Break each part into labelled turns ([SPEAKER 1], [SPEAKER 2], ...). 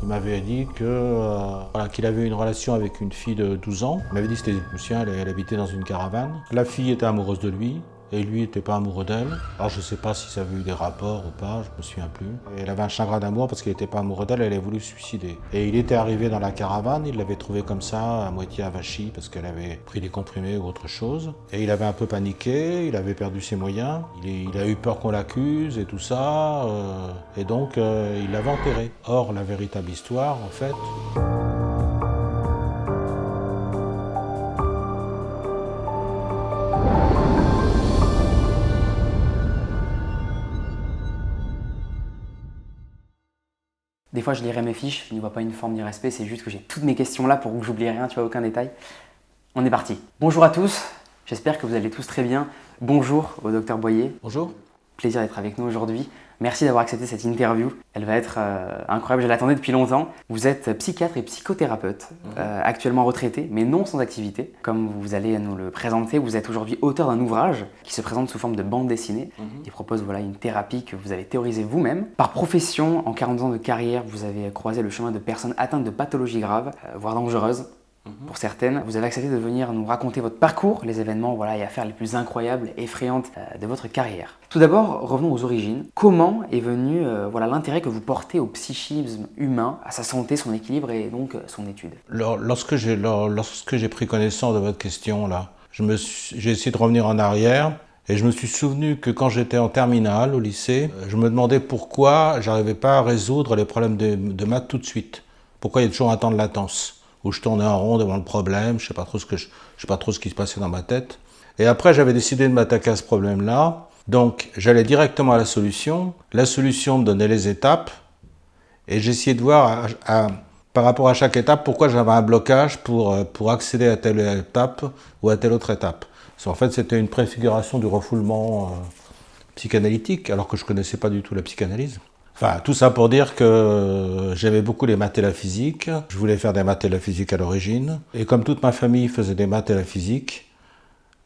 [SPEAKER 1] m'avait dit qu'il avait une relation avec une fille de 12 ans. Il m'avait dit que c'était une Lucien, elle habitait dans une caravane. La fille était amoureuse de lui. Et lui n'était pas amoureux d'elle. Alors je ne sais pas si ça avait eu des rapports ou pas, je ne me souviens plus. Et elle avait un chagrin d'amour parce qu'il n'était pas amoureux d'elle, elle avait voulu se suicider. Et il était arrivé dans la caravane, il l'avait trouvée comme ça, à moitié avachie, parce qu'elle avait pris des comprimés ou autre chose. Et il avait un peu paniqué, il avait perdu ses moyens, il a eu peur qu'on l'accuse et tout ça, et donc il l'avait enterrée. Or, la véritable histoire, en fait...
[SPEAKER 2] Des fois, je lirai mes fiches, je n'y vois pas une forme d'irrespect, c'est juste que j'ai toutes mes questions là pour que j'oublie rien, tu vois, aucun détail. On est parti. Bonjour à tous, j'espère que vous allez tous très bien. Bonjour au docteur Boyer.
[SPEAKER 1] Bonjour.
[SPEAKER 2] Plaisir d'être avec nous aujourd'hui. Merci d'avoir accepté cette interview. Elle va être incroyable, je l'attendais depuis longtemps. Vous êtes psychiatre et psychothérapeute, actuellement retraité, mais non sans activité. Comme vous allez nous le présenter, vous êtes aujourd'hui auteur d'un ouvrage qui se présente sous forme de bande dessinée. Il propose une thérapie que vous avez théorisée vous-même. Par profession, en 40 ans de carrière, vous avez croisé le chemin de personnes atteintes de pathologies graves, voire dangereuses. Pour certaines, vous avez accepté de venir nous raconter votre parcours, les événements et affaires les plus incroyables et effrayantes de votre carrière. Tout d'abord, revenons aux origines. Comment est venu l'intérêt que vous portez au psychisme humain, à sa santé, son équilibre et donc son étude?
[SPEAKER 1] Lorsque j'ai pris connaissance de votre question, là, j'ai essayé de revenir en arrière et je me suis souvenu que quand j'étais en terminale au lycée, je me demandais pourquoi j'arrivais pas à résoudre les problèmes de maths tout de suite. Pourquoi il y a toujours un temps de latence où je tournais en rond devant le problème, je sais pas trop ce qui se passait dans ma tête. Et après, j'avais décidé de m'attaquer à ce problème-là. Donc, j'allais directement à la solution. La solution me donnait les étapes. Et j'essayais de voir, par rapport à chaque étape, pourquoi j'avais un blocage pour accéder à telle étape ou à telle autre étape. En fait, c'était une préfiguration du refoulement psychanalytique, alors que je ne connaissais pas du tout la psychanalyse. Enfin, tout ça pour dire que j'aimais beaucoup les maths et la physique. Je voulais faire des maths et la physique à l'origine. Et comme toute ma famille faisait des maths et la physique,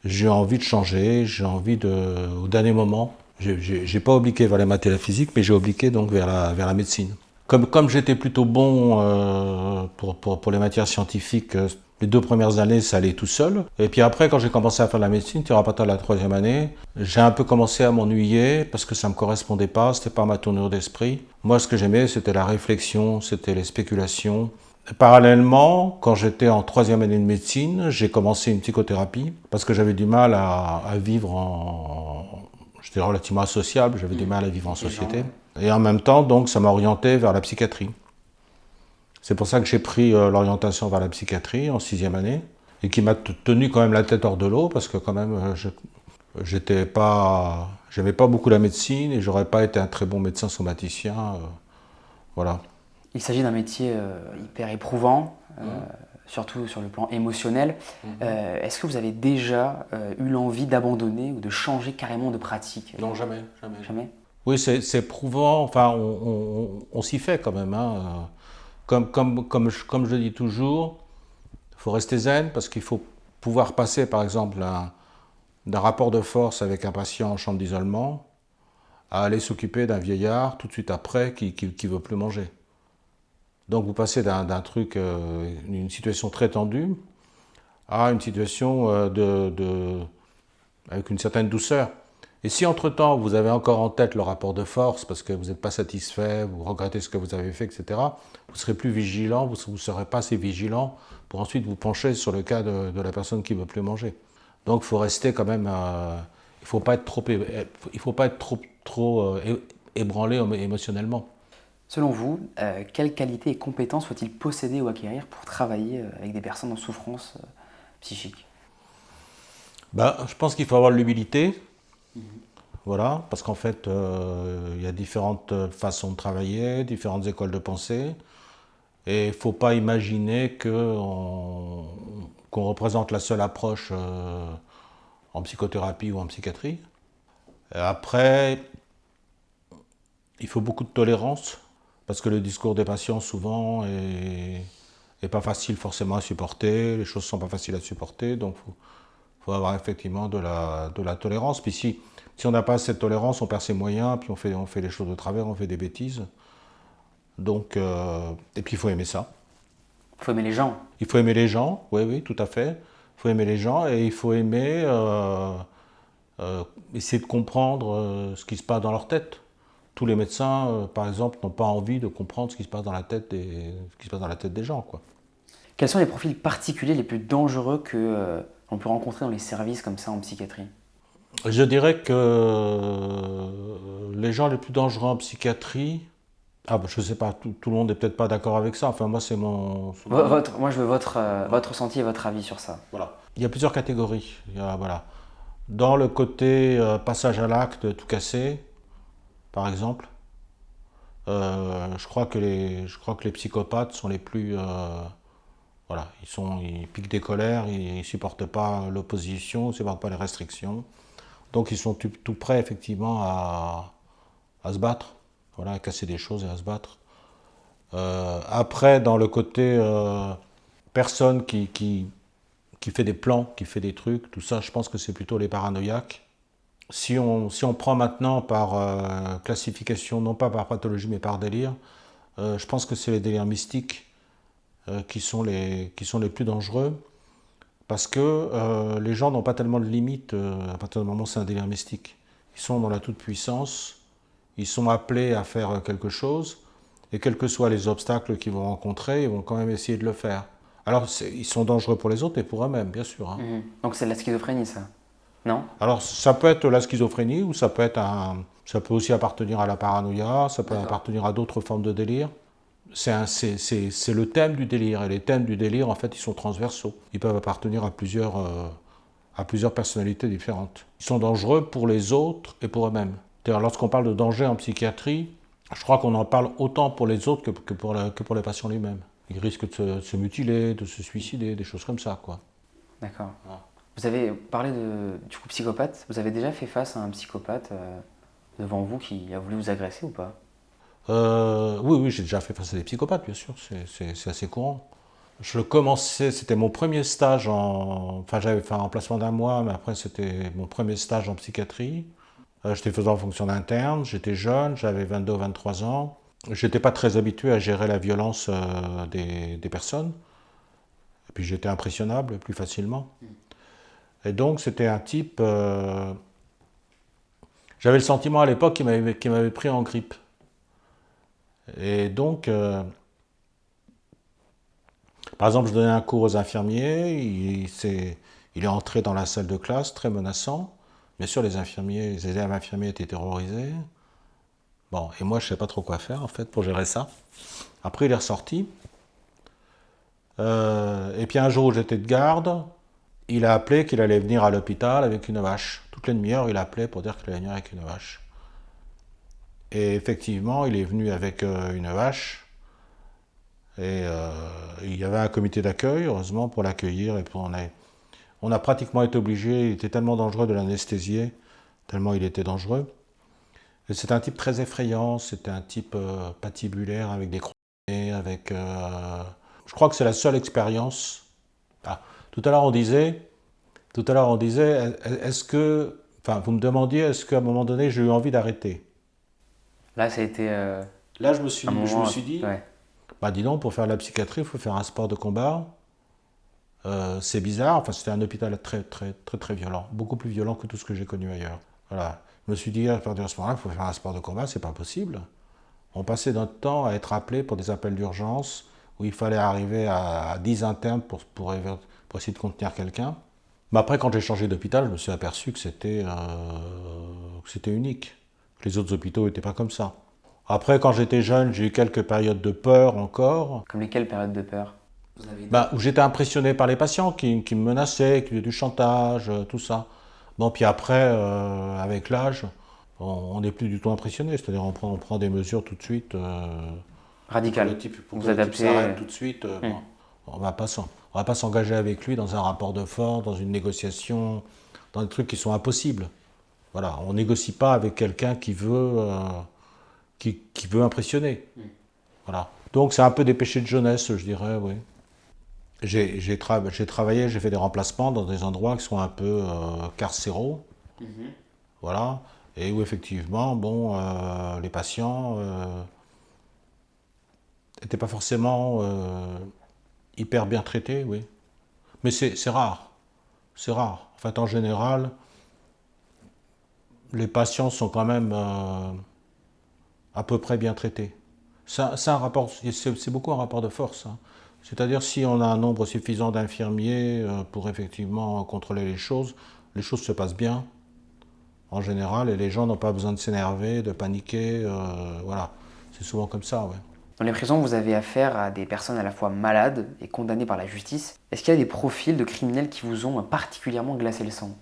[SPEAKER 1] j'ai envie de changer, au dernier moment, j'ai pas obliqué vers les maths et la physique, mais j'ai obliqué donc vers la médecine. Comme j'étais plutôt bon pour les matières scientifiques, les 2 premières années, ça allait tout seul. Et puis après, quand j'ai commencé à faire de la médecine, tu pas à la 3e année, j'ai un peu commencé à m'ennuyer parce que ça me correspondait pas, c'était pas ma tournure d'esprit. Moi, ce que j'aimais, c'était la réflexion, c'était les spéculations. Parallèlement, quand j'étais en 3e année de médecine, j'ai commencé une psychothérapie parce que j'avais du mal à vivre j'étais relativement associable, j'avais du mal à vivre en société. Et en même temps, donc, ça m'a orienté vers la psychiatrie. C'est pour ça que j'ai pris l'orientation vers la psychiatrie en 6e année et qui m'a tenu quand même la tête hors de l'eau parce que quand même, j'aimais pas beaucoup la médecine et j'aurais pas été un très bon médecin somaticien. Voilà.
[SPEAKER 2] Il s'agit d'un métier hyper éprouvant, surtout sur le plan émotionnel. Est-ce que vous avez déjà eu l'envie d'abandonner ou de changer carrément de pratique?
[SPEAKER 1] Non, jamais.
[SPEAKER 2] Jamais?
[SPEAKER 1] Oui, c'est éprouvant. Enfin, on s'y fait quand même. Hein. Comme je le dis toujours, il faut rester zen parce qu'il faut pouvoir passer, par exemple, d'un rapport de force avec un patient en chambre d'isolement à aller s'occuper d'un vieillard tout de suite après qui ne veut plus manger. Donc vous passez d'un truc, une situation très tendue, à une situation avec une certaine douceur. Et si entre-temps vous avez encore en tête le rapport de force parce que vous n'êtes pas satisfait, vous regrettez ce que vous avez fait, etc., vous serez plus vigilant, vous ne serez pas assez vigilant pour ensuite vous pencher sur le cas de la personne qui ne veut plus manger. Donc il faut rester quand même, il ne faut pas être trop ébranlé émotionnellement.
[SPEAKER 2] Selon vous, quelles qualités et compétences faut-il posséder ou acquérir pour travailler avec des personnes en souffrance psychique?
[SPEAKER 1] Je pense qu'il faut avoir de l'humilité. Voilà, parce qu'en fait, il y a différentes façons de travailler, différentes écoles de pensée. Et il ne faut pas imaginer qu'on représente la seule approche en psychothérapie ou en psychiatrie. Après, il faut beaucoup de tolérance, parce que le discours des patients, souvent, est pas facile forcément à supporter, les choses ne sont pas faciles à supporter, donc il faut avoir effectivement de la tolérance. Puis si on n'a pas cette tolérance, on perd ses moyens, puis on fait les choses de travers, on fait des bêtises. Donc, et puis il faut aimer ça.
[SPEAKER 2] Il faut aimer les gens.
[SPEAKER 1] Il faut aimer les gens, oui, oui, tout à fait. Il faut aimer les gens et il faut aimer essayer de comprendre ce qui se passe dans leur tête. Tous les médecins, par exemple, n'ont pas envie de comprendre ce qui se passe dans la tête des gens, quoi.
[SPEAKER 2] Quels sont les profils particuliers les plus dangereux que on peut rencontrer dans les services comme ça en psychiatrie?
[SPEAKER 1] Je dirais que les gens les plus dangereux en psychiatrie, je sais pas, tout le monde n'est peut-être pas d'accord avec ça. Enfin, moi,
[SPEAKER 2] Moi, je veux votre ressenti et votre avis sur ça.
[SPEAKER 1] Voilà. Il y a plusieurs catégories. Voilà. Dans le côté passage à l'acte, tout cassé, par exemple, je crois que les psychopathes sont les plus, voilà, ils piquent des colères, ils ne supportent pas l'opposition, ils ne supportent pas les restrictions. Donc ils sont tout prêts effectivement à se battre, voilà, à casser des choses et à se battre. Après, dans le côté personne qui fait des plans, qui fait des trucs, tout ça, je pense que c'est plutôt les paranoïaques. Si on prend maintenant par classification, non pas par pathologie mais par délire, je pense que c'est les délires mystiques qui sont les plus dangereux. Parce que les gens n'ont pas tellement de limites à partir du moment où c'est un délire mystique. Ils sont dans la toute-puissance, ils sont appelés à faire quelque chose, et quels que soient les obstacles qu'ils vont rencontrer, ils vont quand même essayer de le faire. Alors, ils sont dangereux pour les autres et pour eux-mêmes, bien sûr. Hein.
[SPEAKER 2] Donc c'est de la schizophrénie, ça? Non?
[SPEAKER 1] Alors, ça peut être la schizophrénie, ou ça peut aussi appartenir à la paranoïa, ça peut appartenir à d'autres formes de délire. C'est le thème du délire. Et les thèmes du délire, en fait, ils sont transversaux. Ils peuvent appartenir à plusieurs personnalités différentes. Ils sont dangereux pour les autres et pour eux-mêmes. D'ailleurs, lorsqu'on parle de danger en psychiatrie, je crois qu'on en parle autant pour les autres que pour les patients lui-même. Ils risquent de se mutiler, de se suicider, des choses comme ça, quoi.
[SPEAKER 2] D'accord. Ah. Vous avez parlé du coup psychopathe. Vous avez déjà fait face à un psychopathe devant vous qui a voulu vous agresser ou pas?
[SPEAKER 1] Oui, j'ai déjà fait face à des psychopathes, bien sûr, c'est assez courant. Je le commençais, c'était mon premier stage enfin j'avais fait un remplacement d'un mois, mais après c'était mon premier stage en psychiatrie. J'étais faisant en fonction d'interne, j'étais jeune, j'avais 22 ou 23 ans. J'étais pas très habitué à gérer la violence des personnes. Et puis j'étais impressionnable plus facilement. Et donc c'était un type... j'avais le sentiment à l'époque qu'il m'avait pris en grippe. Et donc, par exemple, je donnais un cours aux infirmiers, il est entré dans la salle de classe, très menaçant. Bien sûr, les élèves infirmiers étaient terrorisés. Bon, et moi, je ne sais pas trop quoi faire, en fait, pour gérer ça. Après, il est ressorti. Et puis, un jour où j'étais de garde, il a appelé qu'il allait venir à l'hôpital avec une vache. Toutes les demi-heures, il appelait pour dire qu'il allait venir avec une vache. Et effectivement, il est venu avec une vache. Et il y avait un comité d'accueil, heureusement, pour l'accueillir. Et on a pratiquement été obligé, il était tellement dangereux de l'anesthésier, tellement il était dangereux. Et c'était un type très effrayant, c'était un type patibulaire avec des croisés, je crois que c'est la seule expérience. Ah, tout à l'heure on disait, est-ce que, enfin, vous me demandiez, est-ce qu'à un moment donné j'ai eu envie d'arrêter?
[SPEAKER 2] Là, ça a été
[SPEAKER 1] Là,
[SPEAKER 2] un moment.
[SPEAKER 1] je me suis dit,
[SPEAKER 2] Ouais.
[SPEAKER 1] bah dis donc, pour faire de la psychiatrie, il faut faire un sport de combat. C'est bizarre, enfin c'était un hôpital très très très très violent, beaucoup plus violent que tout ce que j'ai connu ailleurs. Voilà. Je me suis dit à partir de ce moment-là, il faut faire un sport de combat, c'est pas possible. On passait notre temps à être appelé pour des appels d'urgence où il fallait arriver à 10 internes pour essayer de contenir quelqu'un. Mais après, quand j'ai changé d'hôpital, je me suis aperçu que c'était unique. Que les autres hôpitaux n'étaient pas comme ça. Après, quand j'étais jeune, j'ai eu quelques périodes de peur encore.
[SPEAKER 2] Comme lesquelles périodes de peur?
[SPEAKER 1] Où j'étais impressionné par les patients qui me menaçaient, qui faisaient du chantage, tout ça. Bon, puis après, avec l'âge, on n'est plus du tout impressionné. C'est-à-dire on prend des mesures tout de suite.
[SPEAKER 2] Radical.
[SPEAKER 1] Pour
[SPEAKER 2] Vous
[SPEAKER 1] que le type
[SPEAKER 2] adaptez.
[SPEAKER 1] s'arrête tout de suite. Bon, on va pas s'engager avec lui dans un rapport de force, dans une négociation, dans des trucs qui sont impossibles. Voilà, on négocie pas avec quelqu'un qui veut impressionner. Voilà. Donc c'est un peu des péchés de jeunesse, je dirais, oui. J'ai travaillé, j'ai fait des remplacements dans des endroits qui sont un peu carcéraux, voilà, et où effectivement, bon, les patients, n'étaient pas forcément hyper bien traités, oui. Mais c'est rare. C'est rare. En fait, en général, les patients sont quand même à peu près bien traités. C'est beaucoup un rapport de force, hein. C'est-à-dire si on a un nombre suffisant d'infirmiers pour effectivement contrôler les choses se passent bien en général et les gens n'ont pas besoin de s'énerver, de paniquer. Voilà, c'est souvent comme ça, ouais.
[SPEAKER 2] Dans les prisons, vous avez affaire à des personnes à la fois malades et condamnées par la justice. Est-ce qu'il y a des profils de criminels qui vous ont particulièrement glacé le sang?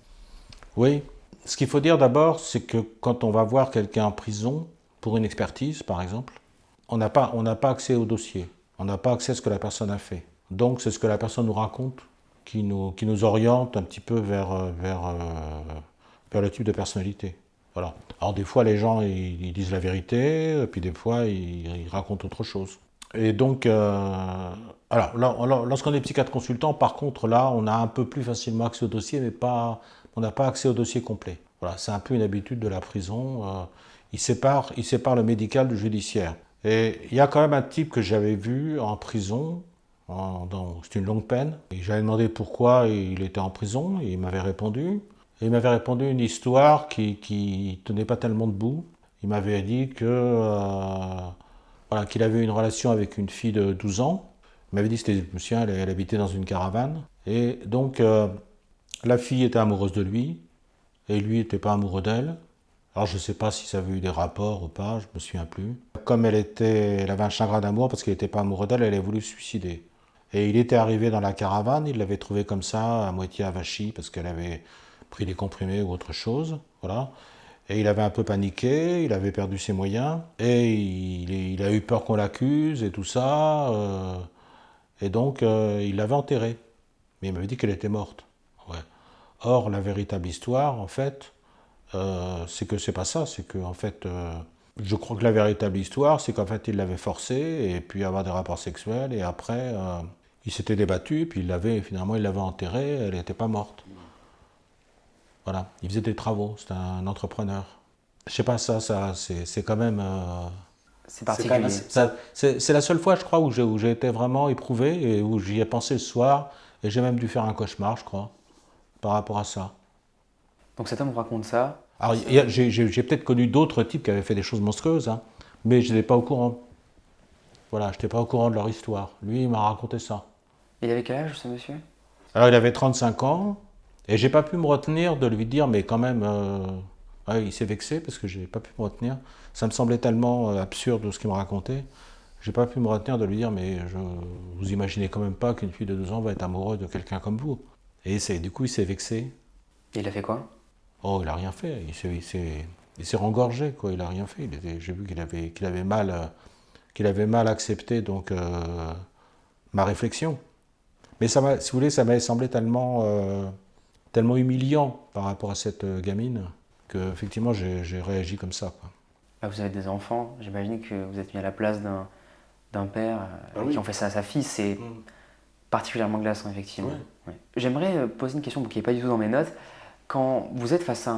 [SPEAKER 1] Oui, ce qu'il faut dire d'abord, c'est que quand on va voir quelqu'un en prison pour une expertise, par exemple, on n'a pas accès au dossier, on n'a pas accès à ce que la personne a fait. Donc c'est ce que la personne nous raconte qui nous oriente un petit peu vers le type de personnalité. Voilà. Alors des fois les gens ils disent la vérité, puis des fois ils racontent autre chose. Et donc, alors, lorsqu'on est psychiatre consultant, par contre, là, on a un peu plus facilement accès au dossier, mais on n'a pas accès au dossier complet. Voilà, c'est un peu une habitude de la prison. Il sépare le médical du judiciaire. Et il y a quand même un type que j'avais vu en prison, c'était une longue peine. Et j'avais demandé pourquoi il était en prison, et il m'avait répondu. Et il m'avait répondu une histoire qui tenait pas tellement debout. Il m'avait dit que voilà, qu'il avait une relation avec une fille de 12 ans. Il m'avait dit que c'était, monsieur, elle habitait dans une caravane. Et donc, la fille était amoureuse de lui, et lui n'était pas amoureux d'elle. Alors, je ne sais pas si ça avait eu des rapports ou pas, je ne me souviens plus. Comme elle avait un chagrin d'amour parce qu'il n'était pas amoureux d'elle, elle a voulu se suicider. Et il était arrivé dans la caravane, il l'avait trouvée comme ça, à moitié avachie, parce qu'elle avait pris des comprimés ou autre chose. Voilà. Et il avait un peu paniqué, il avait perdu ses moyens, et il a eu peur qu'on l'accuse et tout ça, et donc il l'avait enterrée. Mais il m'avait dit qu'elle était morte. Ouais. Or, la véritable histoire, en fait, c'est que c'est pas ça, c'est que, en fait, je crois que la véritable histoire, c'est qu'en fait, il l'avait forcée, et puis avoir des rapports sexuels, et après, il s'était débattu, puis finalement, il l'avait enterrée, elle n'était pas morte. Voilà, il faisait des travaux, c'était un entrepreneur. Je sais pas, c'est quand même.
[SPEAKER 2] C'est particulier.
[SPEAKER 1] C'est la seule fois, je crois, où j'ai été vraiment éprouvé et où j'y ai pensé le soir. Et j'ai même dû faire un cauchemar, je crois, par rapport à ça.
[SPEAKER 2] Donc cet homme vous raconte ça.
[SPEAKER 1] Alors, j'ai peut-être connu d'autres types qui avaient fait des choses monstrueuses, hein, mais je n'étais pas au courant. Voilà, je n'étais pas au courant de leur histoire. Lui, il m'a raconté ça.
[SPEAKER 2] Il avait quel âge, ce monsieur?
[SPEAKER 1] Alors, il avait 35 ans, et j'ai pas pu me retenir de lui dire, mais quand même, ouais, il s'est vexé parce que j'ai pas pu me retenir. Ça me semblait tellement absurde ce qu'il me racontait. J'ai pas pu me retenir de lui dire, mais vous imaginez quand même pas qu'une fille de 2 ans va être amoureuse de quelqu'un comme vous. Et du coup, il s'est vexé.
[SPEAKER 2] Et il a fait quoi?
[SPEAKER 1] Oh, il a rien fait. Il s'est rengorgé, quoi. Il a rien fait. J'ai vu qu'il avait mal accepté donc ma réflexion. Mais ça si vous voulez, ça m'avait semblé tellement humiliant par rapport à cette gamine que effectivement j'ai réagi comme ça, quoi.
[SPEAKER 2] Bah, vous avez des enfants, j'imagine que vous êtes mis à la place d'un père
[SPEAKER 1] Ah oui.
[SPEAKER 2] qui en fait ça à sa fille. C'est particulièrement glaçant, effectivement.
[SPEAKER 1] Ouais.
[SPEAKER 2] Ouais. J'aimerais poser une question qui n'est pas du tout dans mes notes. Quand vous êtes face à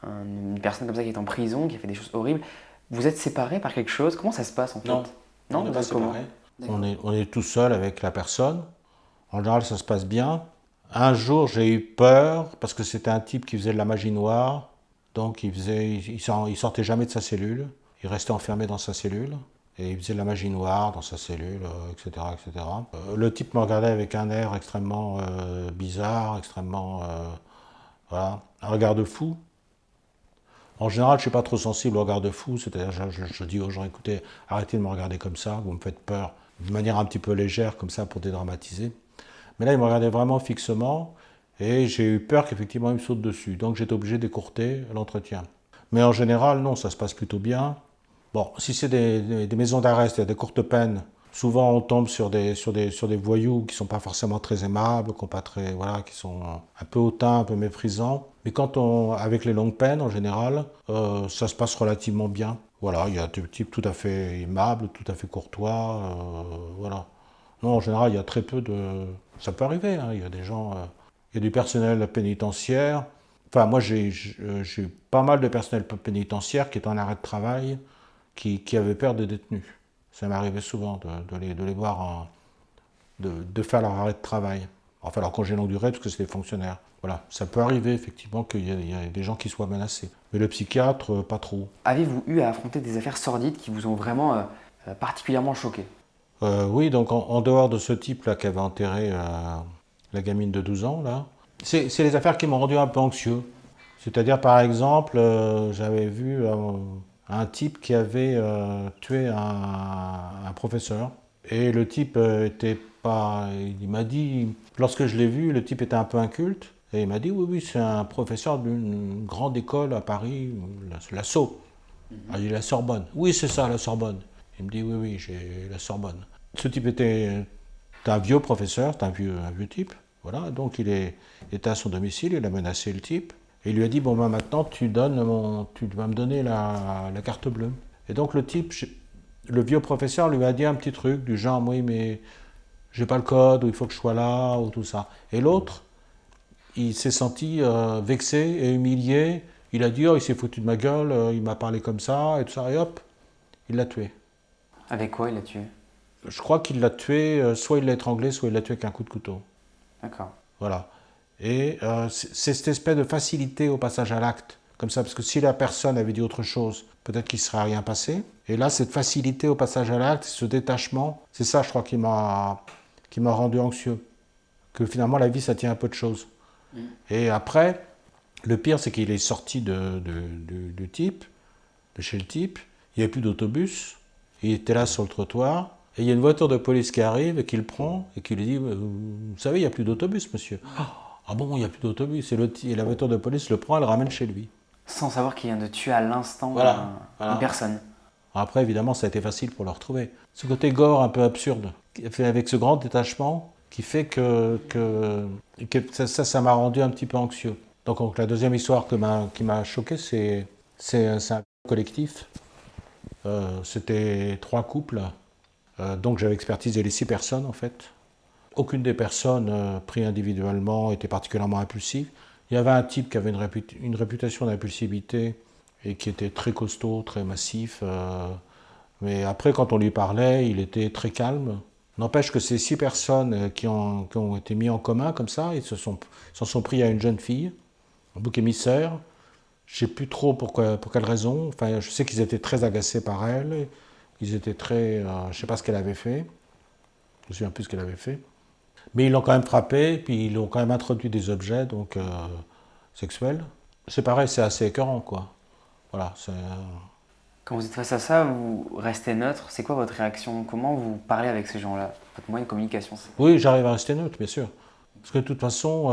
[SPEAKER 2] une personne comme ça qui est en prison, qui a fait des choses horribles, vous êtes séparés par quelque chose? Comment ça se passe en fait?
[SPEAKER 1] Non,
[SPEAKER 2] Non,
[SPEAKER 1] on n'est
[SPEAKER 2] vous
[SPEAKER 1] pas
[SPEAKER 2] êtes comment?
[SPEAKER 1] séparés. On est tout seul avec la personne. En général, ça se passe bien. Un jour, j'ai eu peur parce que c'était un type qui faisait de la magie noire. Donc, il sortait jamais de sa cellule. Il restait enfermé dans sa cellule. Et il faisait de la magie noire dans sa cellule, etc., etc. Le type me regardait avec un air extrêmement bizarre, extrêmement... voilà, un regard de fou. En général, je ne suis pas trop sensible au regard de fou. C'est-à-dire, je dis aux gens, écoutez, arrêtez de me regarder comme ça, vous me faites peur. De manière un petit peu légère, comme ça, pour dédramatiser. Mais là, il me regardait vraiment fixement et j'ai eu peur qu'effectivement il me saute dessus. Donc j'étais obligé d'écourter l'entretien. Mais en général, non, ça se passe plutôt bien. Bon, si c'est des maisons d'arrest, il y a des courtes peines. Souvent, on tombe sur des voyous qui ne sont pas forcément très aimables, voilà, qui sont un peu hautains, un peu méprisants. Mais avec les longues peines, en général, ça se passe relativement bien. Voilà, il y a des types tout à fait aimables, tout à fait courtois, voilà. Non, en général, il y a très peu de... Ça peut arriver, hein, il y a des gens... il y a du personnel pénitentiaire. Enfin, moi, j'ai eu pas mal de personnel pénitentiaire qui est en arrêt de travail, qui avait peur des détenus. Ça m'est arrivé souvent de les voir, de faire leur arrêt de travail. Enfin, leur congé longue durée, parce que c'est des fonctionnaires. Voilà, ça peut arriver effectivement qu'il y a des gens qui soient menacés. Mais le psychiatre, pas trop.
[SPEAKER 2] Avez-vous eu à affronter des affaires sordides qui vous ont vraiment particulièrement choqué?
[SPEAKER 1] Oui, donc en dehors de ce type-là qui avait enterré la gamine de 12 ans, là, c'est les affaires qui m'ont rendu un peu anxieux. C'est-à-dire, par exemple, j'avais vu un type qui avait tué un professeur. Et le type était pas. Il m'a dit, lorsque je l'ai vu, le type était un peu inculte. Et il m'a dit, oui, oui, c'est un professeur d'une grande école à Paris, la SO. Ah, il dit la Sorbonne. Oui, c'est ça, la Sorbonne. Il me dit, oui, oui, j'ai la Sorbonne. Ce type était un vieux professeur, c'est un vieux type. Voilà, donc était à son domicile, il a menacé le type. Et il lui a dit, bon, ben maintenant, tu vas me donner la carte bleue. Et donc le type, le vieux professeur lui a dit un petit truc du genre, oui, mais j'ai pas le code, ou il faut que je sois là, ou tout ça. Et l'autre, il s'est senti vexé et humilié. Il a dit, oh, il s'est foutu de ma gueule, il m'a parlé comme ça, et tout ça, et hop, il l'a tué.
[SPEAKER 2] Avec quoi il l'a tué?
[SPEAKER 1] Je crois qu'il l'a tué, soit il l'a étranglé, soit il l'a tué avec un coup de couteau.
[SPEAKER 2] D'accord.
[SPEAKER 1] Voilà. Et c'est cette espèce de facilité au passage à l'acte, comme ça, parce que si la personne avait dit autre chose, peut-être qu'il ne serait rien passé. Et là, cette facilité au passage à l'acte, ce détachement, c'est ça, je crois, qui m'a rendu anxieux. Que finalement, la vie, ça tient un peu de choses. Et après, le pire, c'est qu'il est sorti du type, de chez le type, il n'y avait plus d'autobus, il était là sur le trottoir, et il y a une voiture de police qui arrive et qui le prend et qui lui dit, vous savez, il n'y a plus d'autobus, monsieur. Ah bon, il n'y a plus d'autobus. Et la voiture de police le prend et le ramène chez lui.
[SPEAKER 2] Sans savoir qu'il vient de tuer à l'instant
[SPEAKER 1] Voilà.
[SPEAKER 2] une personne.
[SPEAKER 1] Après, évidemment, ça a été facile pour le retrouver. Ce côté gore un peu absurde, fait avec ce grand détachement, qui fait que ça m'a rendu un petit peu anxieux. Donc la deuxième histoire qui m'a choqué, c'est un collectif. C'était 3 couples. Donc j'avais expertisé les 6 personnes en fait. Aucune des personnes prises individuellement était particulièrement impulsive. Il y avait un type qui avait une réputation d'impulsivité et qui était très costaud, très massif. Mais après, quand on lui parlait, il était très calme. N'empêche que ces 6 personnes qui ont été mises en commun comme ça, ils s'en sont pris à une jeune fille, un bouc émissaire. Je ne sais plus trop pour quelle raison. Enfin, je sais qu'ils étaient très agacés par elle. Ils étaient très... je ne sais pas ce qu'elle avait fait. Je ne me souviens plus ce qu'elle avait fait. Mais ils l'ont quand même frappée, puis ils l'ont quand même introduit des objets donc, sexuels. C'est pareil, c'est assez écœurant, quoi. Voilà,
[SPEAKER 2] Quand vous êtes face à ça, vous restez neutre. C'est quoi votre réaction? Comment vous parlez avec ces gens-là? Votre moyen de communication, c'est quoi?
[SPEAKER 1] Oui, j'arrive à rester neutre, bien sûr. Parce que de toute façon,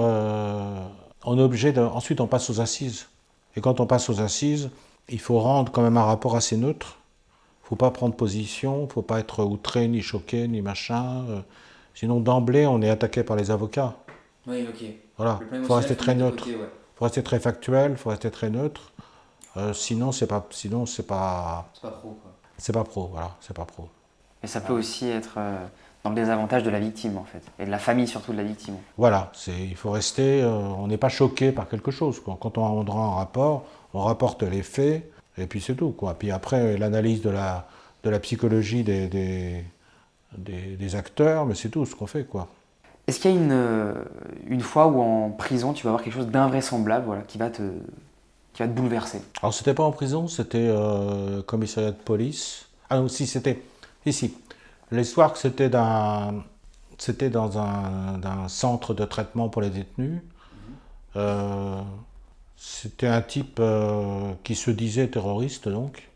[SPEAKER 1] on est obligé de... Ensuite, on passe aux assises. Et quand on passe aux assises, il faut rendre quand même un rapport assez neutre. Il ne faut pas prendre position, il ne faut pas être outré, ni choqué, ni machin. Sinon, d'emblée, on est attaqué par les avocats.
[SPEAKER 2] Oui, ok.
[SPEAKER 1] Voilà, il faut rester très neutre. Il faut rester très factuel, il faut rester très neutre. Sinon, c'est pas...
[SPEAKER 2] C'est pas pro, quoi.
[SPEAKER 1] C'est pas pro, voilà, c'est pas pro.
[SPEAKER 2] Et ça peut aussi être dans le désavantage de la victime, en fait. Et de la famille, surtout de la victime.
[SPEAKER 1] Voilà, il faut rester... on n'est pas choqué par quelque chose, quoi. Quand on rendra un rapport, on rapporte les faits, et puis c'est tout, quoi. Puis après, l'analyse de la psychologie des acteurs, mais c'est tout ce qu'on fait, quoi.
[SPEAKER 2] Est-ce qu'il y a une fois où en prison, tu vas avoir quelque chose d'invraisemblable, voilà, qui va te bouleverser?
[SPEAKER 1] Alors, c'était pas en prison, c'était commissariat de police. Ah non, si, c'était... Ici. L'histoire, c'était dans un centre de traitement pour les détenus. C'était un type qui se disait terroriste, donc.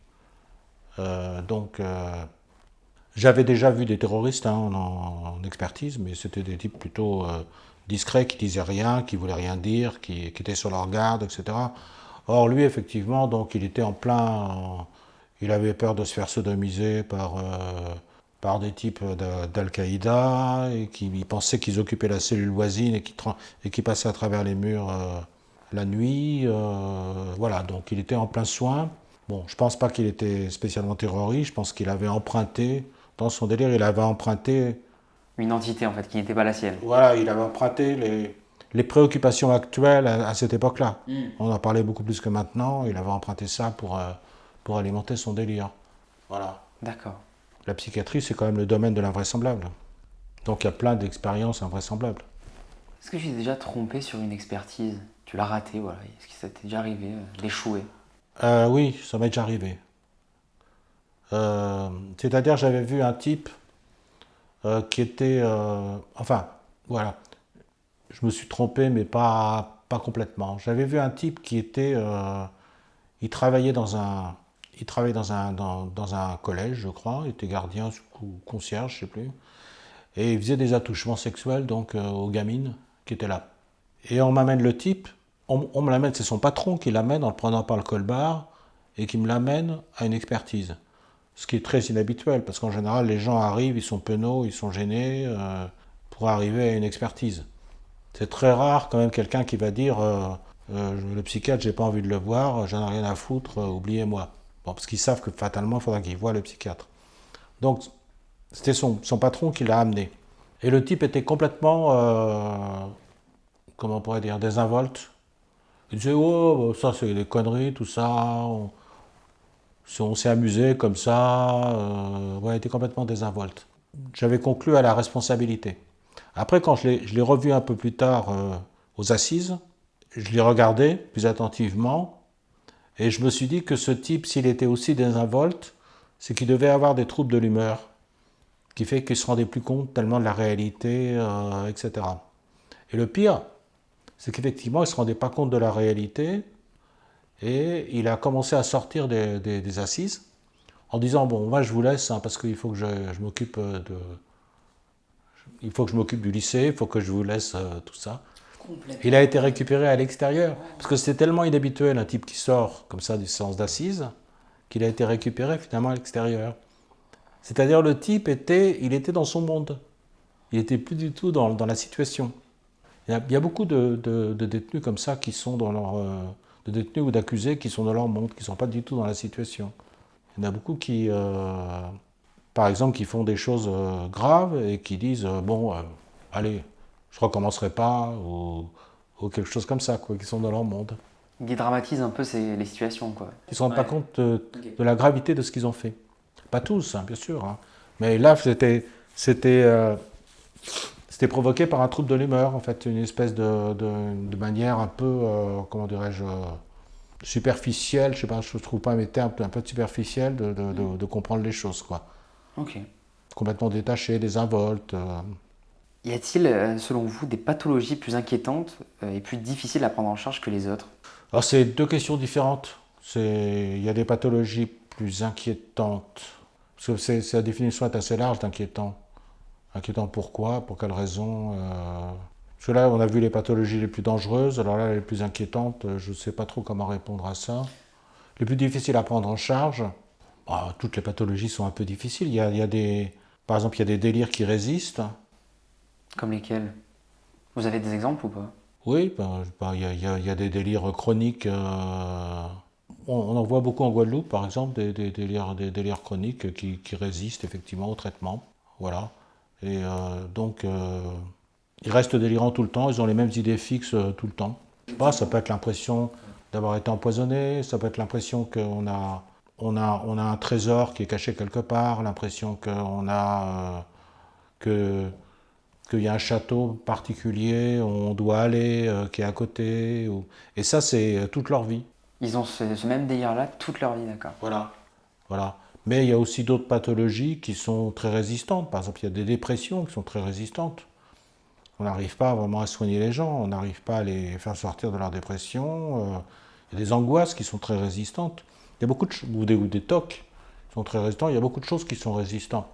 [SPEAKER 1] J'avais déjà vu des terroristes en expertise, mais c'était des types plutôt discrets, qui disaient rien, qui voulaient rien dire, qui étaient sur leur garde, etc. Or, lui, effectivement, donc, il était il avait peur de se faire sodomiser par des types d'Al-Qaïda, et il pensait qu'ils occupaient la cellule voisine et qui passaient à travers les murs la nuit. Voilà, donc il était en plein soin. Bon, je ne pense pas qu'il était spécialement terroriste, je pense qu'il avait emprunté, dans son délire, il avait emprunté...
[SPEAKER 2] Une entité, en fait, qui n'était pas la sienne.
[SPEAKER 1] Voilà, il avait emprunté les préoccupations actuelles à cette époque-là. On en parlait beaucoup plus que maintenant, il avait emprunté ça pour alimenter son délire. Voilà.
[SPEAKER 2] D'accord.
[SPEAKER 1] La psychiatrie, c'est quand même le domaine de l'invraisemblable. Donc il y a plein d'expériences invraisemblables.
[SPEAKER 2] Est-ce que tu t'es déjà trompé sur une expertise? Tu l'as raté, voilà. Est-ce que ça t'est déjà arrivé d'échouer?
[SPEAKER 1] Oui, ça m'est déjà arrivé. C'est-à-dire, j'avais vu un type qui était... enfin, voilà. Je me suis trompé, mais pas complètement. J'avais vu un type qui était... il travaillait dans un collège, je crois. Il était gardien ou concierge, je sais plus. Et il faisait des attouchements sexuels donc aux gamines qui étaient là. Et on m'amène le type. On me l'amène, c'est son patron qui l'amène en le prenant par le colbar et qui me l'amène à une expertise. Ce qui est très inhabituel, parce qu'en général, les gens arrivent, ils sont penauds, ils sont gênés pour arriver à une expertise. C'est très rare quand même quelqu'un qui va dire le psychiatre, j'ai pas envie de le voir, j'en ai rien à foutre, oubliez-moi. Bon, parce qu'ils savent que fatalement, il faudra qu'il voie le psychiatre. Donc, c'était son patron qui l'a amené. Et le type était complètement, comment on pourrait dire, désinvolte. Il disait, oh, ça c'est des conneries, tout ça, on s'est amusé comme ça, ouais, il était complètement désinvolte. J'avais conclu à la responsabilité. Après, quand je l'ai revu un peu plus tard aux assises, je l'ai regardé plus attentivement et je me suis dit que ce type, s'il était aussi désinvolte, c'est qu'il devait avoir des troubles de l'humeur, qui fait qu'il se rendait plus compte tellement de la réalité, etc. Et le pire, c'est qu'effectivement, il ne se rendait pas compte de la réalité et il a commencé à sortir des assises en disant bon, moi je vous laisse hein, parce qu'il faut que je m'occupe il faut que je m'occupe du lycée, il faut que je vous laisse tout ça. Il a été récupéré à l'extérieur parce que c'était tellement inhabituel un type qui sort comme ça du séance d'assises qu'il a été récupéré finalement à l'extérieur. C'est-à-dire le type il était dans son monde. Il n'était plus du tout dans la situation. Il y a beaucoup de détenus comme ça qui sont dans leur... de détenus ou d'accusés qui sont dans leur monde, qui ne sont pas du tout dans la situation. Il y en a beaucoup qui, par exemple, qui font des choses graves et qui disent bon, allez, je ne recommencerai pas, ou quelque chose comme ça, quoi, qui sont dans leur monde.
[SPEAKER 2] Ils dramatisent un peu les situations, quoi.
[SPEAKER 1] Ils ne se rendent pas compte de la gravité de ce qu'ils ont fait. Pas tous, hein, bien sûr. Hein. Mais là, c'était provoqué par un trouble de l'humeur, en fait, une espèce de manière un peu, comment dirais-je, superficielle, je sais pas, je ne trouve pas mes termes, un peu superficielle de comprendre les choses, quoi.
[SPEAKER 2] Ok.
[SPEAKER 1] Complètement détaché, désinvolte.
[SPEAKER 2] Y a-t-il, selon vous, des pathologies plus inquiétantes et plus difficiles à prendre en charge que les autres?
[SPEAKER 1] Alors, c'est deux questions différentes. Il y a des pathologies plus inquiétantes. Parce que la définition est assez large d'inquiétant. Inquiétant pourquoi? Pour quelles raisons? Parce que là, on a vu les pathologies les plus dangereuses. Alors là, les plus inquiétantes, je ne sais pas trop comment répondre à ça. Les plus difficiles à prendre en charge, toutes les pathologies sont un peu difficiles. Il y a par exemple, il y a des délires qui résistent.
[SPEAKER 2] Comme lesquels? Vous avez des exemples ou pas?
[SPEAKER 1] Oui, il y a des délires chroniques. On en voit beaucoup en Guadeloupe, par exemple, des délires chroniques qui résistent effectivement au traitement. Voilà. Et donc, ils restent délirants tout le temps, ils ont les mêmes idées fixes tout le temps. Ça peut être l'impression d'avoir été empoisonné, ça peut être l'impression qu'on on a un trésor qui est caché quelque part, l'impression qu'il y a un château particulier où on doit aller, qui est à côté. Et ça, c'est toute leur vie.
[SPEAKER 2] Ils ont ce même délire-là toute leur vie, d'accord.
[SPEAKER 1] Voilà. Mais il y a aussi d'autres pathologies qui sont très résistantes. Par exemple, il y a des dépressions qui sont très résistantes. On n'arrive pas vraiment à soigner les gens, on n'arrive pas à les faire sortir de leur dépression. Il y a des angoisses qui sont très résistantes. Il y a beaucoup ou des TOC qui sont très résistants. Il y a beaucoup de choses qui sont résistantes.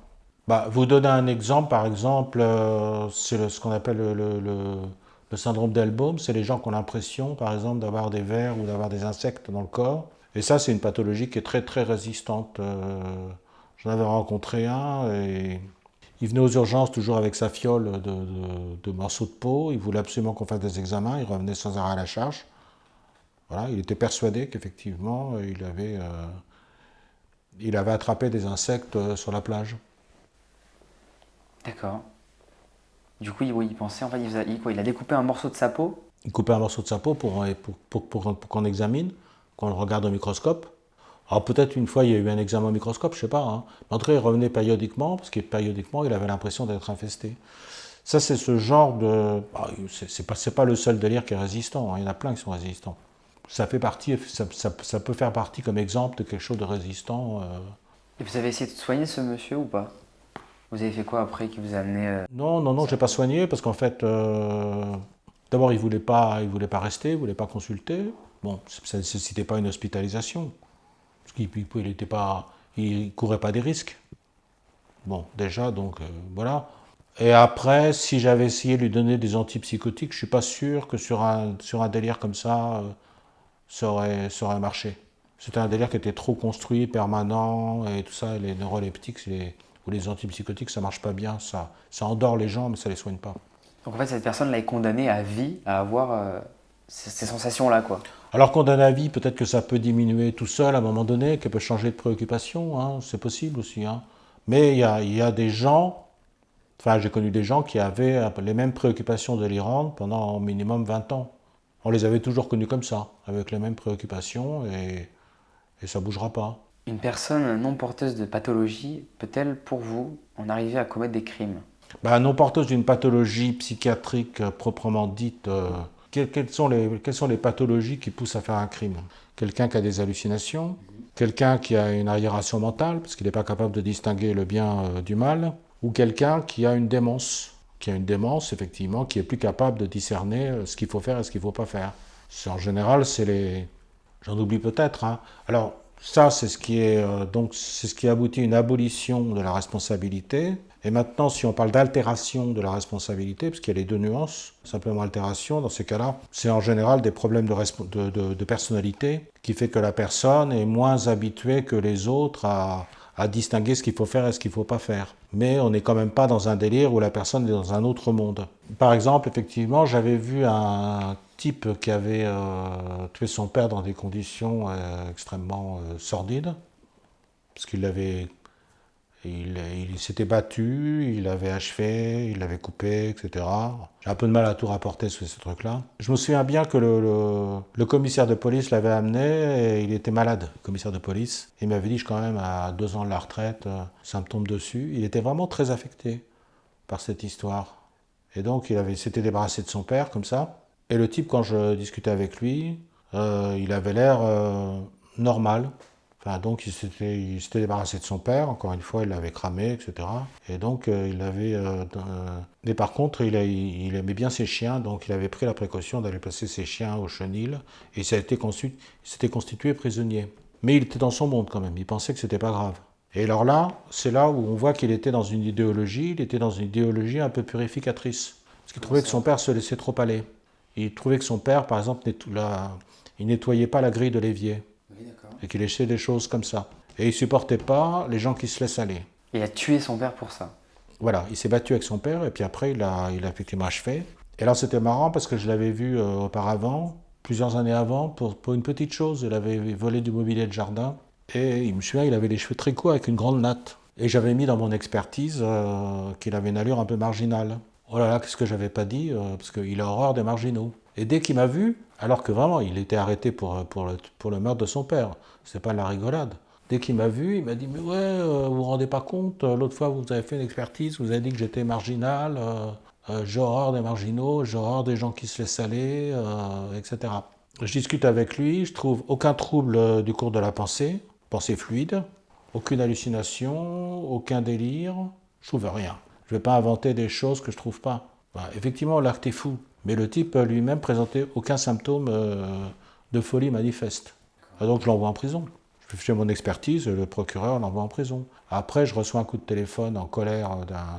[SPEAKER 1] Vous donnez un exemple, par exemple, c'est ce qu'on appelle le syndrome d'Hellbaum. C'est les gens qui ont l'impression, par exemple, d'avoir des vers ou d'avoir des insectes dans le corps. Et ça, c'est une pathologie qui est très très résistante. J'en avais rencontré un et il venait aux urgences toujours avec sa fiole de morceaux de peau. Il voulait absolument qu'on fasse des examens. Il revenait sans arrêt à la charge. Voilà, il était persuadé qu'effectivement, il avait attrapé des insectes sur la plage.
[SPEAKER 2] D'accord. Du coup, il pensait, en fait, il a découpé un morceau de sa peau.
[SPEAKER 1] Il coupait un morceau de sa peau pour qu'on examine, qu'on le regarde au microscope. Alors peut-être une fois il y a eu un examen au microscope, je sais pas. Hein. Mais en tout cas, il revenait périodiquement, parce que périodiquement, il avait l'impression d'être infesté. Ça, c'est ce genre de... C'est pas le seul délire qui est résistant, hein. Il y en a plein qui sont résistants. Ça fait partie, ça peut faire partie comme exemple de quelque chose de résistant.
[SPEAKER 2] Et vous avez essayé de soigner ce monsieur ou pas? Vous avez fait quoi après qui vous a amené
[SPEAKER 1] Non, non, non, j'ai pas soigné parce qu'en fait, d'abord il voulait pas rester, il voulait pas consulter. Bon, ça ne nécessitait pas une hospitalisation parce qu'il était pas, il courait pas des risques. Bon, déjà, donc voilà. Et après, si j'avais essayé de lui donner des antipsychotiques, je suis pas sûr que sur un délire comme ça aurait marché. C'était un délire qui était trop construit, permanent, et tout ça, et les neuroleptiques ou les antipsychotiques, ça marche pas bien, ça endort les gens, mais ça les soigne pas.
[SPEAKER 2] Donc en fait, cette personne-là est condamnée à vie à avoir ces sensations-là, quoi.
[SPEAKER 1] Alors condamné à vie, peut-être que ça peut diminuer tout seul à un moment donné, qu'elle peut changer de préoccupation, hein, c'est possible aussi. Hein. Mais il y a des gens, enfin j'ai connu des gens qui avaient les mêmes préoccupations délirantes pendant au minimum 20 ans. On les avait toujours connus comme ça, avec les mêmes préoccupations, et ça bougera pas.
[SPEAKER 2] Une personne non porteuse de pathologie peut-elle, pour vous, en arriver à commettre des crimes?
[SPEAKER 1] Bah, non porteuse d'une pathologie psychiatrique proprement dite, quelles sont les pathologies qui poussent à faire un crime? Quelqu'un qui a des hallucinations, quelqu'un qui a une arriération mentale, parce qu'il n'est pas capable de distinguer le bien du mal, ou quelqu'un qui a une démence, effectivement, qui est plus capable de discerner ce qu'il faut faire et ce qu'il ne faut pas faire. En général, c'est les... J'en oublie peut-être. Hein. Alors, ça, c'est ce qui est donc c'est ce qui aboutit à une abolition de la responsabilité. Et maintenant, si on parle d'altération de la responsabilité, parce qu'il y a les deux nuances, simplement altération, dans ces cas-là, c'est en général des problèmes de personnalité qui fait que la personne est moins habituée que les autres à distinguer ce qu'il faut faire et ce qu'il ne faut pas faire. Mais on n'est quand même pas dans un délire où la personne est dans un autre monde. Par exemple, effectivement, j'avais vu un type qui avait tué son père dans des conditions extrêmement sordides, parce qu'il l'avait, il s'était battu, il l'avait achevé, il l'avait coupé, etc. J'ai un peu de mal à tout rapporter sur ce truc-là. Je me souviens bien que le commissaire de police l'avait amené et il était malade, le commissaire de police. Il m'avait dit, je suis quand même à 2 ans de la retraite, ça me tombe dessus. Il était vraiment très affecté par cette histoire. Et donc il s'était débarrassé de son père comme ça. Et le type, quand je discutais avec lui, il avait l'air normal. Enfin, donc il s'était débarrassé de son père, encore une fois, il l'avait cramé, etc. Et donc il avait... mais par contre, il aimait bien ses chiens, donc il avait pris la précaution d'aller placer ses chiens au chenil, et il s'était constitué prisonnier. Mais il était dans son monde quand même, il pensait que c'était pas grave. Et alors là, c'est là où on voit qu'il était dans une idéologie, un peu purificatrice. Parce qu'il trouvait que son père se laissait trop aller. Il trouvait que son père, par exemple, il nettoyait pas la grille de l'évier.
[SPEAKER 2] Oui, d'accord.
[SPEAKER 1] Et qu'il laissait des choses comme ça. Et il supportait pas les gens qui se laissent aller.
[SPEAKER 2] Il a tué son père pour ça.
[SPEAKER 1] Voilà, il s'est battu avec son père, et puis après, il a effectivement achevé. Et alors, c'était marrant parce que je l'avais vu auparavant, plusieurs années avant, pour une petite chose. Il avait volé du mobilier de jardin. Et il me souvient, il avait les cheveux très courts avec une grande natte. Et j'avais mis dans mon expertise qu'il avait une allure un peu marginale. Oh là là, qu'est-ce que j'avais pas dit, parce qu'il a horreur des marginaux. Et dès qu'il m'a vu, alors que vraiment, il était arrêté pour le meurtre de son père, c'est pas de la rigolade. Dès qu'il m'a vu, il m'a dit, mais ouais, vous vous rendez pas compte, l'autre fois vous avez fait une expertise, vous avez dit que j'étais marginal, j'ai horreur des marginaux, j'ai horreur des gens qui se laissent aller, etc. Je discute avec lui, je trouve aucun trouble du cours de la pensée fluide, aucune hallucination, aucun délire, je trouve rien. Je ne vais pas inventer des choses que je ne trouve pas. Bah, effectivement, l'acte est fou, mais le type lui-même présentait aucun symptôme de folie manifeste. Et donc je l'envoie en prison. Je fais mon expertise, le procureur l'envoie en prison. Après, je reçois un coup de téléphone en colère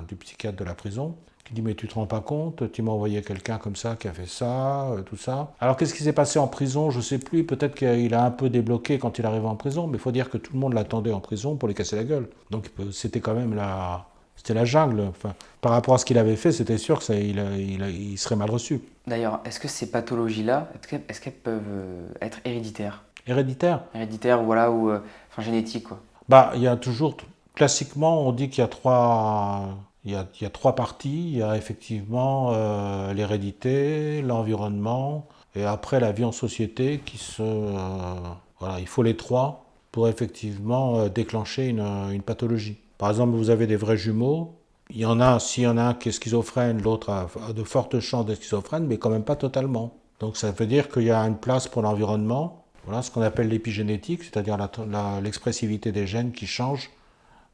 [SPEAKER 1] du psychiatre de la prison qui dit « Mais tu te rends pas compte, tu m'as envoyé quelqu'un comme ça qui a fait ça, tout ça. » Alors qu'est-ce qui s'est passé en prison? Je ne sais plus, peut-être qu'il a un peu débloqué quand il arrive en prison, mais il faut dire que tout le monde l'attendait en prison pour lui casser la gueule. Donc c'était quand même c'était la jungle. Enfin, par rapport à ce qu'il avait fait, c'était sûr qu'il serait mal reçu.
[SPEAKER 2] D'ailleurs, est-ce que ces pathologies-là, est-ce qu'elles peuvent être héréditaires?
[SPEAKER 1] Héréditaire?
[SPEAKER 2] Héréditaires, voilà, ou enfin génétiques, quoi.
[SPEAKER 1] Bah, il y a toujours, classiquement, on dit qu'il y a il y a trois parties. Il y a effectivement l'hérédité, l'environnement, et après la vie en société voilà, il faut les trois. pour effectivement déclencher une pathologie. Par exemple, vous avez des vrais jumeaux, s'il y en a un qui est schizophrène, l'autre a de fortes chances d'être schizophrène, mais quand même pas totalement. Donc ça veut dire qu'il y a une place pour l'environnement, voilà ce qu'on appelle l'épigénétique, c'est-à-dire l'expressivité des gènes qui changent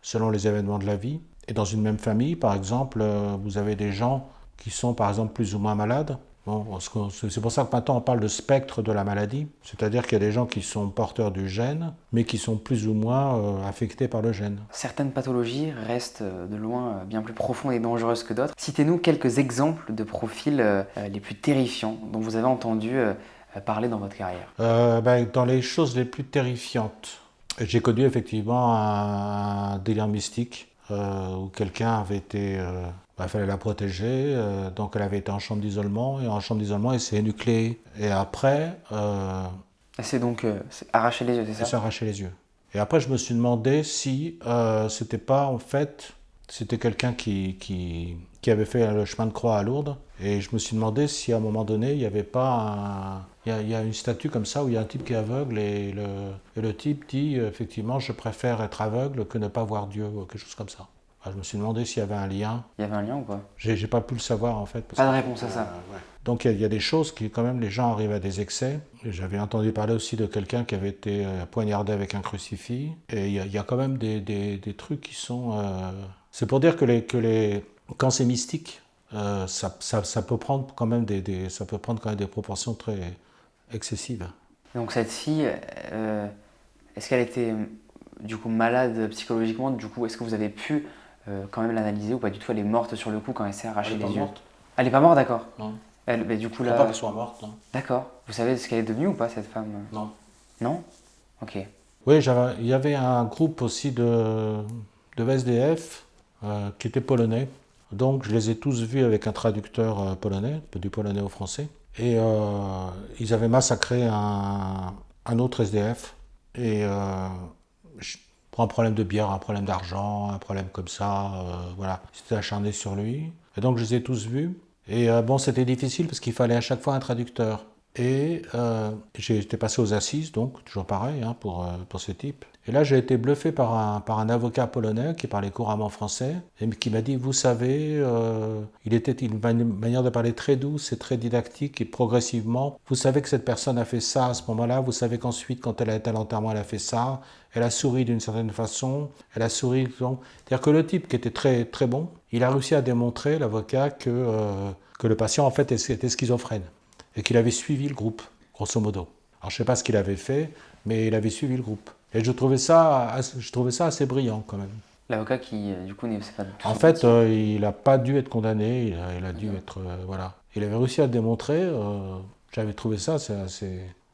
[SPEAKER 1] selon les événements de la vie. Et dans une même famille, par exemple, vous avez des gens qui sont par exemple plus ou moins malades. Bon, c'est pour ça que maintenant on parle de spectre de la maladie, c'est-à-dire qu'il y a des gens qui sont porteurs du gène, mais qui sont plus ou moins affectés par le gène.
[SPEAKER 2] Certaines pathologies restent de loin bien plus profondes et dangereuses que d'autres. Citez-nous quelques exemples de profils les plus terrifiants dont vous avez entendu parler dans votre carrière.
[SPEAKER 1] Dans les choses les plus terrifiantes, j'ai connu effectivement un délire mystique où quelqu'un avait été... il fallait la protéger, donc elle avait été en chambre d'isolement, et en chambre d'isolement, elle s'est énucléée. Et après...
[SPEAKER 2] c'est donc arracher les yeux, c'est ça?
[SPEAKER 1] Elle s'est arraché les yeux. Et après, je me suis demandé si c'était pas, en fait, c'était quelqu'un qui avait fait le chemin de croix à Lourdes. Et je me suis demandé si, à un moment donné, il n'y avait pas il y a une statue comme ça où il y a un type qui est aveugle et le type dit, effectivement, je préfère être aveugle que ne pas voir Dieu, ou quelque chose comme ça. Je me suis demandé s'il y avait un lien.
[SPEAKER 2] Il y avait un lien ou pas?
[SPEAKER 1] J'ai pas pu le savoir en fait.
[SPEAKER 2] Pas de réponse à ça.
[SPEAKER 1] Ouais. Donc il y a des choses qui quand même les gens arrivent à des excès. J'avais entendu parler aussi de quelqu'un qui avait été poignardé avec un crucifix. Et il y a quand même des trucs qui sont... C'est pour dire que quand c'est mystique, ça peut prendre quand même ça peut prendre quand même des proportions très excessives.
[SPEAKER 2] Donc cette fille, est-ce qu'elle était du coup malade psychologiquement? Du coup, est-ce que vous avez pu quand même l'analyser ou pas du tout? Elle est morte sur le coup quand elle s'est arraché les yeux?
[SPEAKER 1] Morte.
[SPEAKER 2] Elle est pas morte, d'accord.
[SPEAKER 1] Non.
[SPEAKER 2] Du coup,
[SPEAKER 1] Je ne crois pas qu'elle soit morte, non.
[SPEAKER 2] D'accord. Vous savez ce qu'elle est devenue ou pas, cette femme?
[SPEAKER 1] Non.
[SPEAKER 2] Non? Ok.
[SPEAKER 1] Oui, il y avait un groupe aussi de SDF qui était polonais. Donc je les ai tous vus avec un traducteur polonais, du polonais au français. Et ils avaient massacré un autre SDF. Et pour un problème de bière, un problème d'argent, un problème comme ça, voilà. Ils s'étaient acharnés sur lui. Et donc je les ai tous vus. Et c'était difficile parce qu'il fallait à chaque fois un traducteur. Et j'ai été passé aux assises, donc toujours pareil hein, pour ce type. Et là, j'ai été bluffé par un avocat polonais qui parlait couramment français et qui m'a dit, vous savez, il était une manière de parler très douce et très didactique et progressivement. Vous savez que cette personne a fait ça à ce moment-là. Vous savez qu'ensuite, quand elle a été à l'enterrement, elle a fait ça. Elle a souri d'une certaine façon. Elle a souri. C'est-à-dire que le type qui était très très bon, il a réussi à démontrer, l'avocat, que le patient en fait était schizophrène. Et qu'il avait suivi le groupe, grosso modo. Alors je ne sais pas ce qu'il avait fait, mais il avait suivi le groupe. Et je trouvais ça assez brillant quand même.
[SPEAKER 2] L'avocat qui, du coup, n'est pas du tout...
[SPEAKER 1] En fait, il n'a pas dû être condamné, il a dû être... voilà. Il avait réussi à le démontrer, j'avais trouvé ça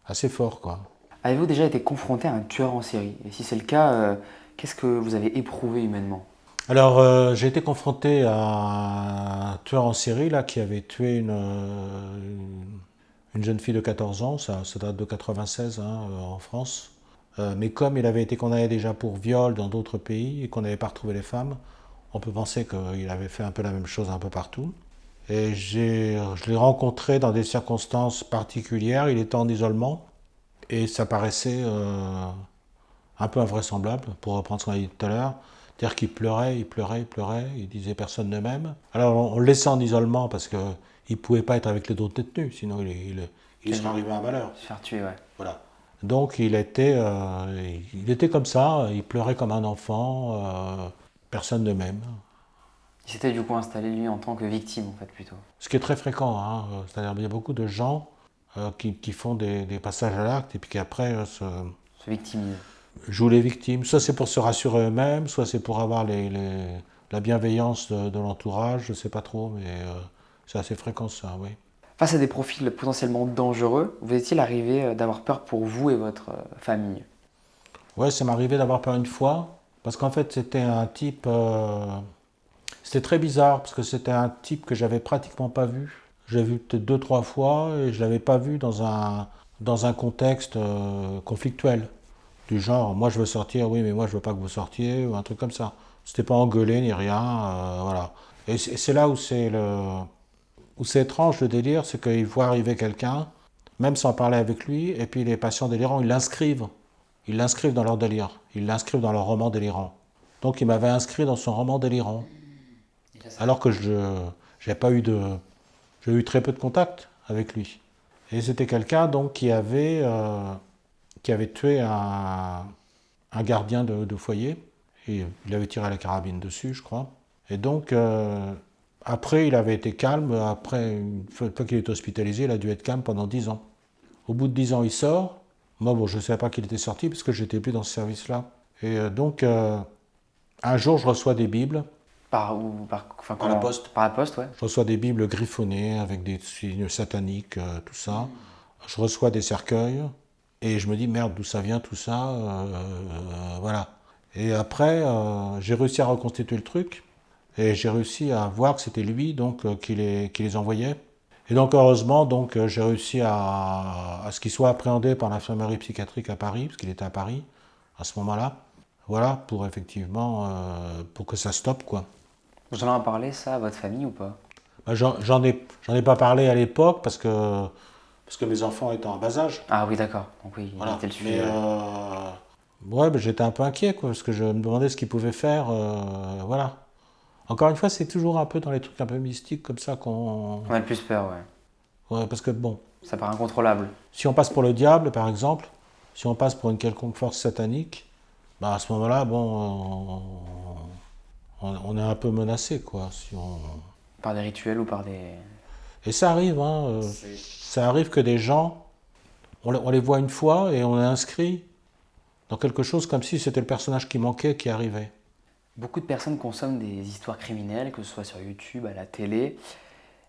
[SPEAKER 1] assez fort, quoi.
[SPEAKER 2] Avez-vous déjà été confronté à un tueur en série? Et si c'est le cas, qu'est-ce que vous avez éprouvé humainement?
[SPEAKER 1] Alors, j'ai été confronté à un tueur en série là, qui avait tué une jeune fille de 14 ans, ça date de 96 hein, en France. Mais comme il avait été condamné déjà pour viol dans d'autres pays et qu'on n'avait pas retrouvé les femmes, on peut penser qu'il avait fait un peu la même chose un peu partout. Et je l'ai rencontré dans des circonstances particulières, il était en isolement et ça paraissait un peu invraisemblable, pour reprendre ce qu'on a dit tout à l'heure. C'est-à-dire qu'il pleurait, il disait personne ne m'aime. Alors on le laissait en isolement parce qu'il ne pouvait pas être avec les autres détenus, sinon il serait arrivé à un malheur.
[SPEAKER 2] Se faire tuer, ouais.
[SPEAKER 1] Voilà. Donc il était comme ça, il pleurait comme un enfant, personne ne m'aime.
[SPEAKER 2] Il s'était du coup installé lui en tant que victime en fait plutôt.
[SPEAKER 1] Ce qui est très fréquent, hein, c'est-à-dire qu'il y a beaucoup de gens qui font des passages à l'acte et puis qui après
[SPEAKER 2] Se victimisent.
[SPEAKER 1] jouent les victimes. Soit c'est pour se rassurer eux-mêmes, soit c'est pour avoir la bienveillance de l'entourage, je ne sais pas trop, mais c'est assez fréquent ça, oui.
[SPEAKER 2] Face à des profils potentiellement dangereux, vous est-il arrivé d'avoir peur pour vous et votre famille?
[SPEAKER 1] Ouais, ça m'est arrivé d'avoir peur une fois, parce qu'en fait c'était un type... c'était très bizarre, parce que c'était un type que j'avais pratiquement pas vu. Je l'ai vu peut-être 2-3 fois, et je l'avais pas vu dans un contexte conflictuel. Du genre, moi je veux sortir, oui mais moi je veux pas que vous sortiez, ou un truc comme ça. C'était pas engueulé ni rien, voilà. Et c'est là où c'est étrange le délire, c'est qu'il voit arriver quelqu'un, même sans parler avec lui, et puis les patients délirants, ils l'inscrivent. ils l'inscrivent dans leur délire, ils l'inscrivent dans leur roman délirant. Donc il m'avait inscrit dans son roman délirant, alors que j'ai pas eu de, j'ai eu très peu de contact avec lui. Et c'était quelqu'un donc qui avait tué un gardien de foyer, et il avait tiré la carabine dessus, je crois. Et donc après, il avait été calme. Après, une fois qu'il est hospitalisé, il a dû être calme pendant 10 ans. Au bout de 10 ans, il sort. Moi, bon, je ne savais pas qu'il était sorti parce que je n'étais plus dans ce service-là. Et donc, un jour, je reçois des Bibles.
[SPEAKER 2] Enfin,
[SPEAKER 1] Par la poste.
[SPEAKER 2] Par la poste, ouais.
[SPEAKER 1] Je reçois des Bibles griffonnées avec des signes sataniques, tout ça. Je reçois des cercueils. Et je me dis, merde, d'où ça vient tout ça voilà. Et après, j'ai réussi à reconstituer le truc. Et j'ai réussi à voir que c'était lui donc, qui les envoyait. Et donc heureusement, donc, j'ai réussi à ce qu'il soit appréhendé par l'infirmerie psychiatrique à Paris, parce qu'il était à Paris à ce moment-là. Voilà, pour effectivement, pour que ça stoppe, quoi.
[SPEAKER 2] Vous en avez parlé, ça, à votre famille ou pas?
[SPEAKER 1] Bah, j'en ai pas parlé à l'époque parce que mes enfants étaient en bas âge.
[SPEAKER 2] Ah oui, d'accord. Donc oui,
[SPEAKER 1] Voilà.
[SPEAKER 2] c'était le
[SPEAKER 1] Mais
[SPEAKER 2] sujet.
[SPEAKER 1] ouais, bah, j'étais un peu inquiet, quoi, parce que je me demandais ce qu'ils pouvaient faire. Voilà. Encore une fois, c'est toujours un peu dans les trucs un peu mystiques comme ça qu'on.
[SPEAKER 2] On a le plus peur, ouais.
[SPEAKER 1] Ouais, parce que bon,
[SPEAKER 2] Ça paraît incontrôlable.
[SPEAKER 1] si on passe pour le diable, par exemple, si on passe pour une quelconque force satanique, bah à ce moment-là, bon, on est un peu menacé, quoi. Si on...
[SPEAKER 2] Par des rituels ou par des...
[SPEAKER 1] Et ça arrive, hein, ça arrive que des gens, on les voit une fois et on est inscrit dans quelque chose comme si c'était le personnage qui manquait qui arrivait.
[SPEAKER 2] Beaucoup de personnes consomment des histoires criminelles, que ce soit sur YouTube, à la télé.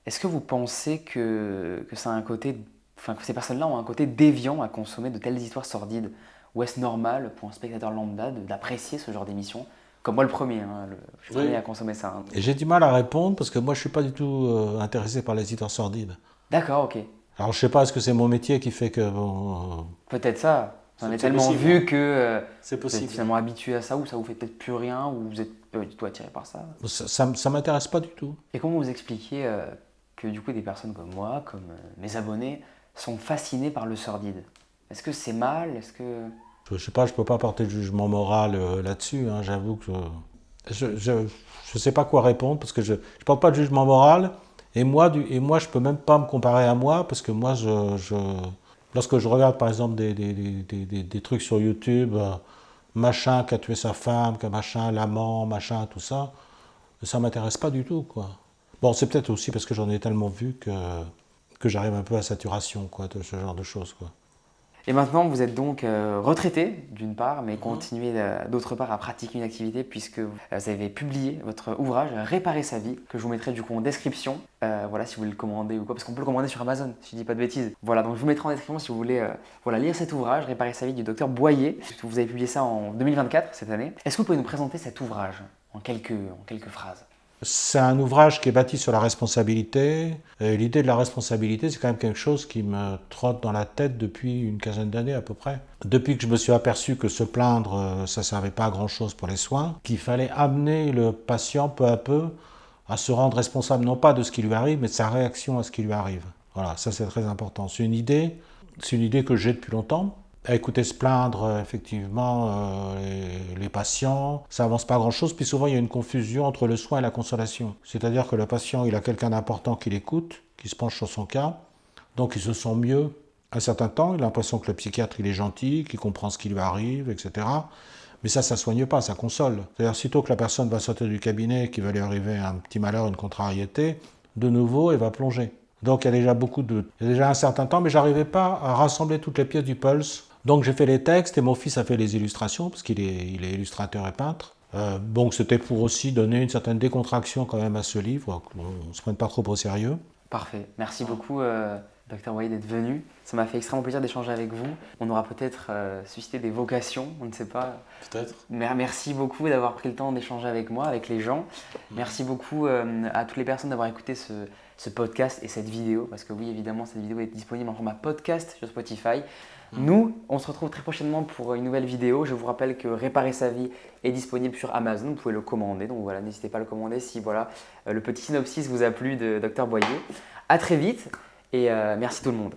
[SPEAKER 2] Est-ce que vous pensez que ça a un côté, enfin, que ces personnes-là ont un côté déviant à consommer de telles histoires sordides? Ou est-ce normal pour un spectateur lambda d'apprécier ce genre d'émission? Comme moi le premier, hein, je suis le premier à consommer ça, hein.
[SPEAKER 1] Et j'ai du mal à répondre parce que moi je suis pas du tout intéressé par les histoires sordides.
[SPEAKER 2] D'accord, ok.
[SPEAKER 1] Alors je sais pas, est-ce que c'est mon métier qui fait que
[SPEAKER 2] Peut-être ça. Vous en avez
[SPEAKER 1] C'est
[SPEAKER 2] tellement
[SPEAKER 1] possible.
[SPEAKER 2] vu que
[SPEAKER 1] c'est
[SPEAKER 2] vous êtes
[SPEAKER 1] possible.
[SPEAKER 2] finalement habitué à ça, ou ça vous fait peut-être plus rien, ou vous êtes pas du tout attiré par ça.
[SPEAKER 1] Ça m'intéresse pas du tout.
[SPEAKER 2] Et comment vous expliquez que du coup des personnes comme moi, comme mes abonnés, sont fascinés par le sordide? Est-ce que c'est mal? Est-ce que...
[SPEAKER 1] Je sais pas, je peux pas porter de jugement moral là-dessus, hein, j'avoue que je sais pas quoi répondre parce que je porte pas de jugement moral et moi je peux même pas me comparer à moi parce que moi lorsque je regarde par exemple des trucs sur YouTube, machin qui a tué sa femme, que machin l'amant, machin tout ça, ça m'intéresse pas du tout, quoi. Bon, c'est peut-être aussi parce que j'en ai tellement vu que j'arrive un peu à saturation, quoi, de ce genre de choses, quoi.
[SPEAKER 2] Et maintenant, vous êtes donc retraité, d'une part, mais continuez d'autre part à pratiquer une activité puisque vous avez publié votre ouvrage Réparer sa vie, que je vous mettrai du coup en description, voilà, si vous voulez le commander ou quoi, parce qu'on peut le commander sur Amazon, si je dis pas de bêtises. Voilà, donc je vous mettrai en description si vous voulez voilà, lire cet ouvrage, Réparer sa vie du docteur Boyer. Vous avez publié ça en 2024, cette année. Est-ce que vous pouvez nous présenter cet ouvrage en quelques phrases?
[SPEAKER 1] C'est un ouvrage qui est bâti sur la responsabilité. Et l'idée de la responsabilité, c'est quand même quelque chose qui me trotte dans la tête depuis une quinzaine d'années à peu près. Depuis que je me suis aperçu que se plaindre, ça ne servait pas à grand-chose pour les soins, qu'il fallait amener le patient peu à peu à se rendre responsable non pas de ce qui lui arrive, mais de sa réaction à ce qui lui arrive. Voilà, ça c'est très important. C'est une idée que j'ai depuis longtemps. À écouter se plaindre, effectivement, les patients, ça avance pas grand-chose, puis souvent il y a une confusion entre le soin et la consolation. C'est-à-dire que le patient, il a quelqu'un d'important qui l'écoute, qui se penche sur son cas, donc il se sent mieux un certain temps, il a l'impression que le psychiatre, il est gentil, qu'il comprend ce qui lui arrive, etc. Mais ça soigne pas, ça console. C'est-à-dire, sitôt que la personne va sortir du cabinet, qu'il va lui arriver un petit malheur, une contrariété, de nouveau, elle va plonger. Donc il y a déjà il y a déjà un certain temps, mais j'arrivais pas à rassembler toutes les pièces du puzzle. Donc j'ai fait les textes et mon fils a fait les illustrations, parce qu'il est illustrateur et peintre. Donc c'était pour aussi donner une certaine décontraction quand même à ce livre, qu'on ne se prenne pas trop au sérieux.
[SPEAKER 2] Parfait. Merci beaucoup, Dr Boyer, d'être venu. Ça m'a fait extrêmement plaisir d'échanger avec vous. On aura peut-être suscité des vocations, on ne sait pas.
[SPEAKER 1] Peut-être.
[SPEAKER 2] Merci beaucoup d'avoir pris le temps d'échanger avec moi, avec les gens. Merci beaucoup à toutes les personnes d'avoir écouté ce podcast et cette vidéo, parce que oui, évidemment, cette vidéo est disponible en format podcast sur Spotify. Nous, on se retrouve très prochainement pour une nouvelle vidéo. Je vous rappelle que Réparer sa vie est disponible sur Amazon. Vous pouvez le commander. Donc voilà, n'hésitez pas à le commander si voilà, le petit synopsis vous a plu de Dr Boyer. À très vite et merci tout le monde.